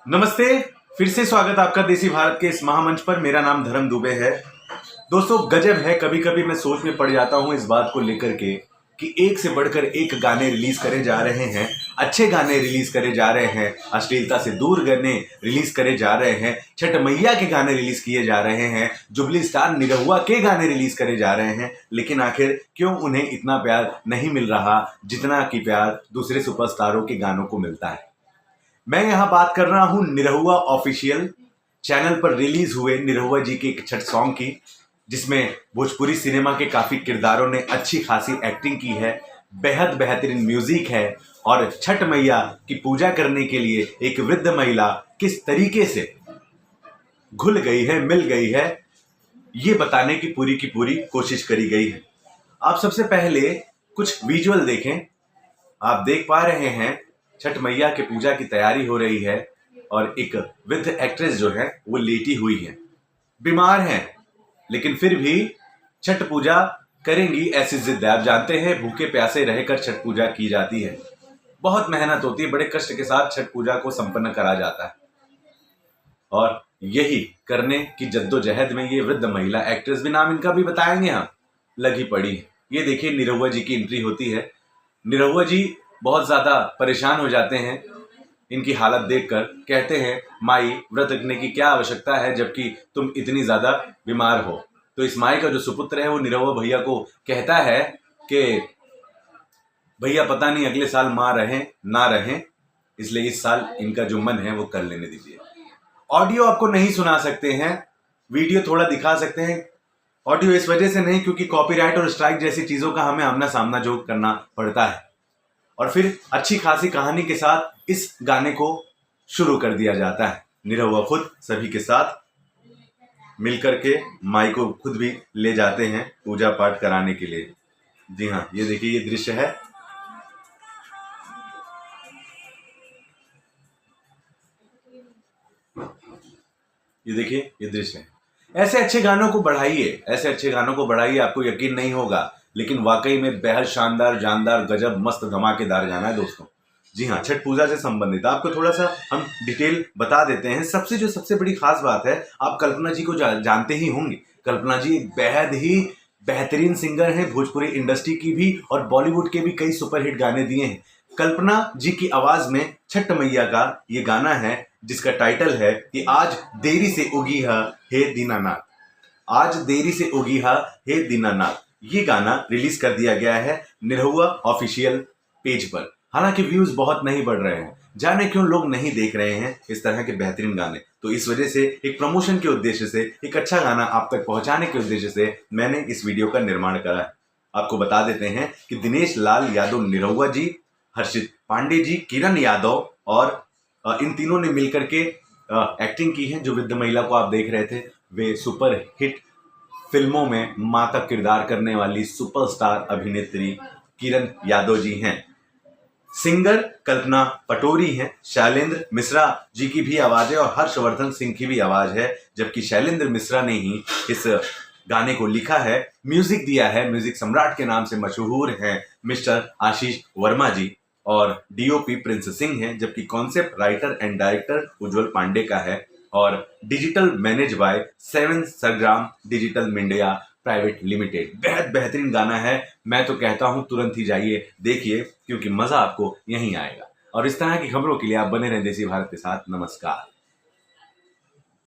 नमस्ते। फिर से स्वागत आपका देसी भारत के इस महामंच पर। मेरा नाम धर्म दुबे है। दोस्तों गजब है, कभी कभी मैं सोच में पड़ जाता हूं इस बात को लेकर के कि एक से बढ़कर एक गाने रिलीज करे जा रहे हैं, अच्छे गाने रिलीज करे जा रहे हैं, अश्लीलता से दूर गाने रिलीज करे जा रहे हैं, छठ मैया के गाने रिलीज किए जा रहे हैं, जुबली स्टार निरहुआ के गाने रिलीज करे जा रहे हैं। लेकिन आखिर क्यों उन्हें इतना प्यार नहीं मिल रहा जितना कि प्यार दूसरे सुपरस्टारों के गानों को मिलता है। मैं यहां बात कर रहा हूं निरहुआ ऑफिशियल चैनल पर रिलीज हुए निरहुआ जी के एक छठ सॉन्ग की, जिसमें भोजपुरी सिनेमा के काफी किरदारों ने अच्छी खासी एक्टिंग की है, बेहद बेहतरीन म्यूजिक है और छठ मैया की पूजा करने के लिए एक वृद्ध महिला किस तरीके से घुल गई है, मिल गई है, ये बताने की पूरी कोशिश करी गई है। आप सबसे पहले कुछ विजुअल देखें। आप देख पा रहे हैं छठ मैया के पूजा की तैयारी हो रही है और एक वृद्ध एक्ट्रेस जो है वो लेटी हुई है, बीमार है, लेकिन फिर भी छठ पूजा करेंगी ऐसी जिद है। आप जानते हैं भूखे प्यासे रहकर छठ पूजा की जाती है, बहुत मेहनत होती है, बड़े कष्ट के साथ छठ पूजा को संपन्न करा जाता है और यही करने की जद्दोजहद में ये वृद्ध महिला एक्ट्रेस, भी नाम इनका भी बताएंगे हम, लगी पड़ी है। ये देखिए निरहुआ जी की एंट्री होती है। निरहुआ जी बहुत ज्यादा परेशान हो जाते हैं इनकी हालत देखकर, कहते हैं माई व्रत रखने की क्या आवश्यकता है जबकि तुम इतनी ज्यादा बीमार हो। तो इस माई का जो सुपुत्र है वो निरहुआ भैया को कहता है कि भैया पता नहीं अगले साल माँ रहें ना रहें, इसलिए इस साल इनका जो मन है वो कर लेने दीजिए। ऑडियो आपको नहीं सुना सकते हैं, वीडियो थोड़ा दिखा सकते हैं। ऑडियो इस वजह से नहीं क्योंकि कॉपीराइट और स्ट्राइक जैसी चीजों का हमें आमना सामना जो करना पड़ता है। और फिर अच्छी खासी कहानी के साथ इस गाने को शुरू कर दिया जाता है। निरहुआ खुद सभी के साथ मिलकर के माई को खुद भी ले जाते हैं पूजा पाठ कराने के लिए। जी हाँ, ये देखिए ये दृश्य है। ये देखिए ये दृश्य है। ऐसे अच्छे गानों को बढ़ाइए, ऐसे अच्छे गानों को बढ़ाइए। आपको यकीन नहीं होगा लेकिन वाकई में बेहद शानदार, जानदार, गजब, मस्त, धमाकेदार गाना है दोस्तों। जी हाँ, छठ पूजा से संबंधित आपको थोड़ा सा हम डिटेल बता देते हैं। सबसे बड़ी खास बात है, आप कल्पना जी को जानते ही होंगे। कल्पना जी एक बेहद ही बेहतरीन सिंगर हैं, भोजपुरी इंडस्ट्री की भी और बॉलीवुड के भी कई सुपरहिट गाने दिए हैं। कल्पना जी की आवाज में छठ मैया का ये गाना है जिसका टाइटल है कि आज देरी से उगी है हे दीनानाथ। आज देरी से उगी है हे दीनानाथ। ये गाना रिलीज कर दिया गया है निरहुआ ऑफिशियल पेज पर। हालांकि व्यूज बहुत नहीं बढ़ रहे हैं, जाने क्यों लोग नहीं देख रहे हैं इस तरह के बेहतरीन गाने। तो इस वजह से एक प्रमोशन के उद्देश्य से, एक अच्छा गाना आप तक पहुंचाने के उद्देश्य से मैंने इस वीडियो का निर्माण करा है। आपको बता देते हैं कि दिनेश लाल यादव निरहुआ जी, हर्षित पांडे जी, किरण यादव और इन तीनों ने मिलकर के एक्टिंग की है। जो वृद्ध महिला को आप देख रहे थे वे सुपर हिट फिल्मों में मां का किरदार करने वाली सुपरस्टार अभिनेत्री किरण यादव जी हैं। सिंगर कल्पना पटोरी हैं। शैलेंद्र मिश्रा जी की भी आवाज है और हर्षवर्धन सिंह की भी आवाज है, जबकि शैलेंद्र मिश्रा ने ही इस गाने को लिखा है, म्यूजिक दिया है। म्यूजिक सम्राट के नाम से मशहूर हैं मिस्टर आशीष वर्मा जी और डीओपी प्रिंस सिंह हैं, जबकि concept writer and director Ujjwal Pandey का है और डिजिटल मैनेज बाय 7 सरग्राम डिजिटल मीडिया प्राइवेट लिमिटेड। बेहद बेहतरीन गाना है। मैं तो कहता हूं तुरंत ही जाइए देखिए, क्योंकि मजा आपको यहीं आएगा। और इस तरह की खबरों के लिए आप बने रहें देसी भारत के साथ। नमस्कार।